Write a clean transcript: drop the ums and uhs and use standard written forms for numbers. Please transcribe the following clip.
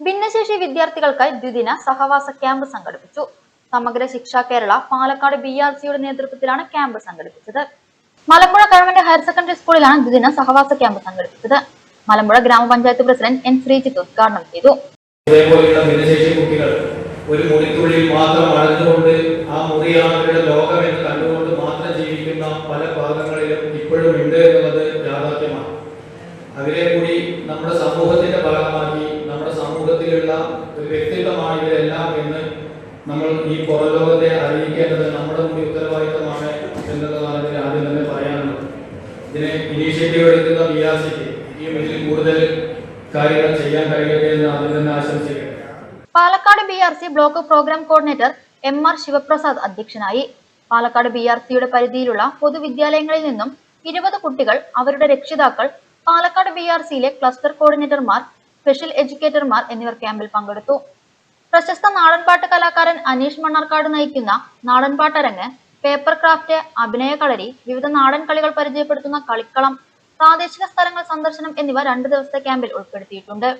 ഭിന്നശേഷി വിദ്യാർത്ഥികൾക്കായി ദ്വിദിന സഹവാസ ക്യാമ്പ് സംഘടിപ്പിച്ചു. സമഗ്ര ശിക്ഷ കേരള പാലക്കാട് BRCയുടെ നേതൃത്വത്തിലാണ് ക്യാമ്പ് സംഘടിപ്പിച്ചത്. മലമ്പുഴ ഗവൺമെന്റ് ഹയർ സെക്കൻഡറി സ്കൂളിലാണ് ദ്വിദിന സഹവാസ ക്യാമ്പ് സംഘടിപ്പിച്ചത്. മലമ്പുഴ ഗ്രാമപഞ്ചായത്ത് പ്രസിഡന്റ് N. ശ്രീജിത്ത് ഉദ്ഘാടനം ചെയ്തു. ഭിന്നശേഷി കുട്ടികൾ ഒരു മുറിക്കുള്ളിൽ മാത്രം അടഞ്ഞുകൊണ്ട് ആ മുറിയാണ് അവരുടെ ലോകം എന്ന് കണ്ടുകൊണ്ട് മാത്രം ജീവിക്കുന്ന പല ഭാഗങ്ങളിലും ഇപ്പോഴും ഉണ്ട് എന്നുള്ളത് യാഥാർത്ഥ്യമാണ്. അവരെ കൂടി നമ്മുടെ സമൂഹത്തിന്റെ ഭാഗമാക്കി നമ്മുടെ സമൂഹത്തിലുള്ള ഒരു വ്യക്തിത്വമാണ് ഇവരെല്ലാം എന്ന് നമ്മൾ ഈ പുറം ലോകത്തെ അറിയിക്കേണ്ടത് നമ്മുടെ കൂടി ഉത്തരവാദിത്തമാണ് എന്നതാണ് ഇതിന് ആദ്യം തന്നെ പറയാനുള്ളത്. ഇതിന് ഇനീഷ്യേറ്റീവ് എടുക്കുന്ന BRCക്ക് ഇതിൽ കൂടുതൽ കാര്യങ്ങൾ ചെയ്യാൻ കഴിയട്ടെ എന്ന് ആദ്യം തന്നെ ആശംസിക്കുന്നു. Palakkad BRC block programme coordinator MR Sivaprasad അധ്യക്ഷനായി. പാലക്കാട് BRCയുടെ പരിധിയിലുള്ള പൊതുവിദ്യാലയങ്ങളിൽ നിന്നും 20 കുട്ടികൾ, അവരുടെ രക്ഷിതാക്കൾ, പാലക്കാട് BRCയിലെ ക്ലസ്റ്റർ കോർഡിനേറ്റർമാർ, സ്പെഷ്യൽ എഡ്യൂക്കേറ്റർമാർ എന്നിവർ ക്യാമ്പിൽ പങ്കെടുത്തു. പ്രശസ്ത നാടൻപാട്ട് കലാകാരൻ അനീഷ് മണ്ണാർക്കാട് നയിക്കുന്ന നാടൻപാട്ടരങ്ങ്, പേപ്പർ ക്രാഫ്റ്റ്, അഭിനയ കളരി, വിവിധ നാടൻ കളികൾ പരിചയപ്പെടുത്തുന്ന കളിക്കളം, പ്രാദേശിക സ്ഥലങ്ങൾ സന്ദർശനം എന്നിവ 2 ദിവസത്തെ ക്യാമ്പിൽ ഉൾപ്പെടുത്തിയിട്ടുണ്ട്.